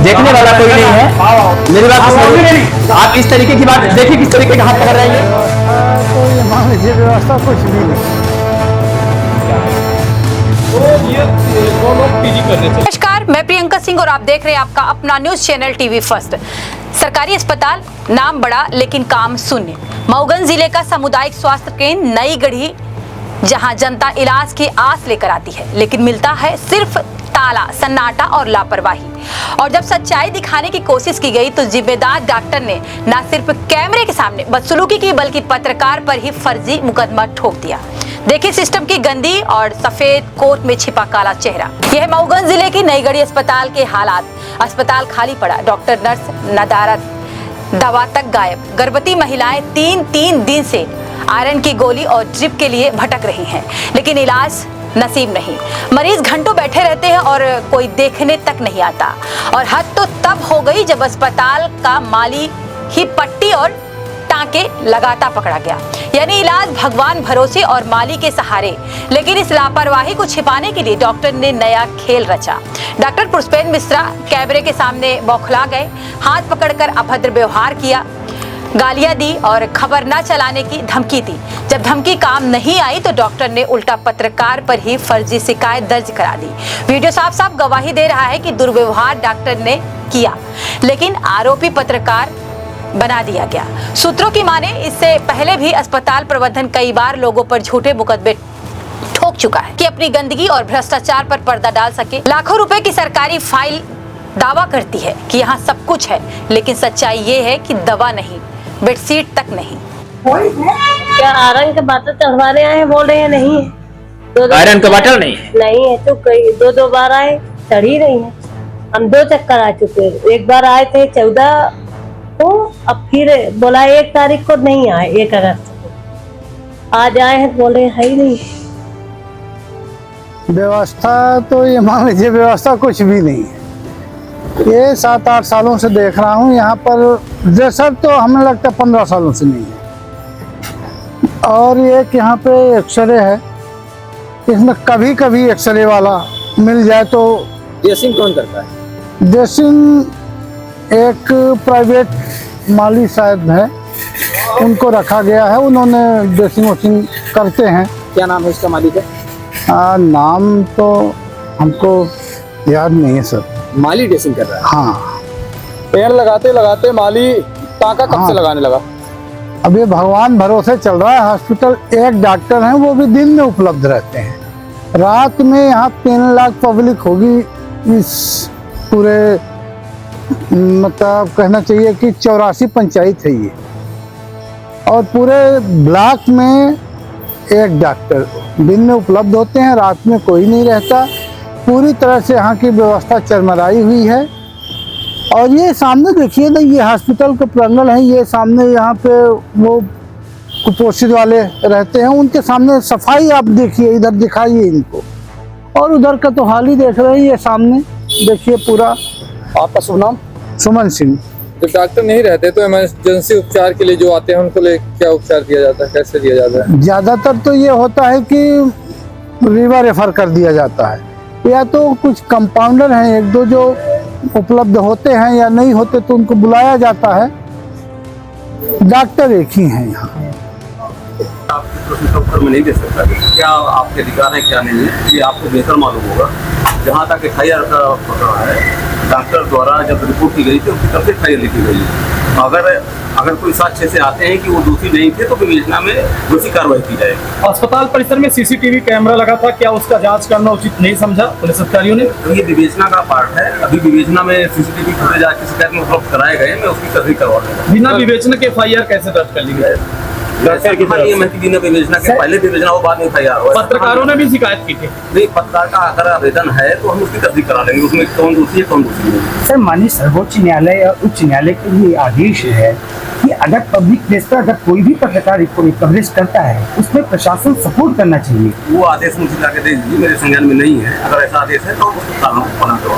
देखने वाला कोई नहीं है। मेरी बात सुनिए, आप इस तरीके की बात देखिए, किस तरीके का हाथ पकड़ रहे हैं। तो ये मान लीजिए व्यवस्था कुछ भी नहीं। तो ये दो लोग पीजी करने चले। नमस्कार, मैं प्रियंका सिंह और आप देख रहे हैं आपका अपना न्यूज चैनल टीवी फर्स्ट। सरकारी अस्पताल, नाम बड़ा लेकिन काम शून्य। मऊगंज जिले का सामुदायिक स्वास्थ्य केंद्र नई गढ़ी, जहां जनता इलाज की आस लेकर आती है, लेकिन मिलता है सिर्फ ताला, सन्नाटा और लापरवाही। और जब सच्चाई दिखाने की कोशिश की गई तो जिम्मेदार डॉक्टर ने न सिर्फ कैमरे के सामने बदसलूकी की, बल्कि पत्रकार पर ही फर्जी मुकदमा ठोक दिया। देखिए सिस्टम की गंदी और सफेद कोट में छिपा काला चेहरा। यह मऊगंज जिले की नई गढ़ी अस्पताल के हालात। अस्पताल खाली पड़ा, डॉक्टर, नर्स नदारत, दवा तक गायब। गर्भवती महिलाएं तीन दिन से आयरन की गोली और ड्रिप के लिए भटक रही हैं, लेकिन इलाज नसीब नहीं। मरीज घंटों बैठे रहते हैं और कोई देखने तक नहीं आता। और हद तो तब हो गई जब अस्पताल का माली ही पट्टी और टांके लगाता पकड़ा गया, यानी इलाज भगवान भरोसे और माली के सहारे। लेकिन इस लापरवाही को छिपाने के लिए डॉक्टर ने नया खेल रचा। डॉक्टर पुष्पेंद्र मिश्रा कैमरे के सामने बौखला गए, हाथ पकड़कर अभद्र व्यवहार किया, गालियां दी और खबर न चलाने की धमकी दी। जब धमकी काम नहीं आई तो डॉक्टर ने उल्टा पत्रकार पर ही फर्जी शिकायत दर्ज करा दी। वीडियो साफ साफ गवाही दे रहा है कि दुर्व्यवहार डॉक्टर ने किया, लेकिन आरोपी पत्रकार बना दिया गया। सूत्रों की माने इससे पहले भी अस्पताल प्रबंधन कई बार लोगों पर झूठे मुकदमे ठोक चुका है कि अपनी गंदगी और भ्रष्टाचार पर पर्दा डाल सके। लाखों रुपए की सरकारी फाइल दावा करती है कि यहाँ सब कुछ है, लेकिन सच्चाई ये है कि दवा नहीं, बेडशीट तक नहीं। क्या आयरन के बातें चढ़वाने आए हैं? बोल रहे हैं नहीं है। आयरन का बाटल नहीं है। नहीं है तो दो बार आए, चढ़ ही रही है। हम 2 चक्कर आ चुके हैं। एक बार आए थे 14 को, अब फिर बोला 1 तारीख को नहीं आए, 1 अगस्त को आज आए हैं, बोले है ही नहीं। व्यवस्था तो ये मान लीजिए व्यवस्था कुछ भी नहीं है। ये 7-8 सालों से देख रहा हूँ यहाँ पर। ड्रेसर तो हमें लगता है 15 सालों से नहीं है। और एक यहाँ पे एक्सरे है, इसमें कभी कभी एक्सरे वाला मिल जाए तो। ड्रेसिंग कौन करता है? ड्रेसिंग एक प्राइवेट माली शायद है, उनको रखा गया है, उन्होंने ड्रेसिंग वोसिंग करते हैं। क्या नाम है इसका मालिक का? नाम तो हमको याद नहीं है सर। माली ड्रेसिंग कर रहा है। हाँ, पेड़ लगाते लगाते माली टाका कब से लगाने लगा? अब ये भगवान भरोसे चल रहा है। हॉस्पिटल एक डॉक्टर हैं, वो भी दिन में उपलब्ध रहते हैं। रात में यहाँ 3 लाख पब्लिक होगी। इस पूरे मतलब कहना चाहिए कि 84 पंचायत है ये, और पूरे ब्लॉक में एक डॉक्टर दिन में उपलब्ध होते हैं, रात में कोई नहीं रहता। पूरी तरह से यहाँ की व्यवस्था चरमराई हुई है। और ये सामने देखिए ना, ये हॉस्पिटल के प्रांगण है, ये सामने यहाँ पे वो कुपोषित वाले रहते हैं, उनके सामने सफाई आप देखिए, इधर दिखाइए इनको। और उधर का तो हाल ही देख रहे हैं, ये सामने देखिए पूरा। आपका शुभ नाम? सुमन सिंह। जब डॉक्टर नहीं रहते तो इमरजेंसी उपचार के लिए जो आते हैं उनको लिए क्या उपचार दिया जाता है, कैसे दिया जाता है? ज़्यादातर तो ये होता है कि रिवर रेफर कर दिया जाता है, या तो कुछ कंपाउंडर हैं 1-2 जो उपलब्ध होते हैं, या नहीं होते तो उनको बुलाया जाता है। डॉक्टर एक ही हैं यहाँ। आपके प्रश्न का उत्तर मैं नहीं दे सकता क्या आपके अधिकार है क्या नहीं है, ये आपको बेहतर मालूम होगा। जहाँ तक FIR का पकड़ा है, डॉक्टर द्वारा जब रिपोर्ट की गई थी उसकी तरफ से FIR लिखी गई है। अगर कोई साक्ष्य से आते हैं कि वो दोषी नहीं थे तो विवेचना में दोषी कार्रवाई की जाएगी। अस्पताल परिसर में CCTV कैमरा लगा था, क्या उसका जांच करना उचित नहीं समझा पुलिस अधिकारियों ने? तो ये विवेचना का पार्ट है। अभी विवेचना में CCTV फुटेज आज की शिकायत में उपलब्ध कराए गए, मैं उसकी तस्दीक करवा दूंगा। बिना विवेचना के FIR कैसे दर्ज कर ली गई? डॉक्टर की बिना विवेचना के पहले विवेचना हो बाद में FIR हो। पत्रकारों ने भी शिकायत की थी। नहीं, पत्रकार का अगर आवेदन है तो हम उसकी तस्दीक करा लेंगे, उसमें कौन दोषी है कौन दोषी नहीं। सर, माननीय सर्वोच्च न्यायालय और उच्च न्यायालय के लिए आदेश है कि अगर पब्लिक प्लेस पर अगर कोई भी पत्रकार कवरेज करता है उसमें प्रशासन सपोर्ट करना चाहिए। वो आदेश मुझे लाके दे दीजिए, मेरे संज्ञान में नहीं है। अगर ऐसा आदेश है तो उसको कानून बना दो।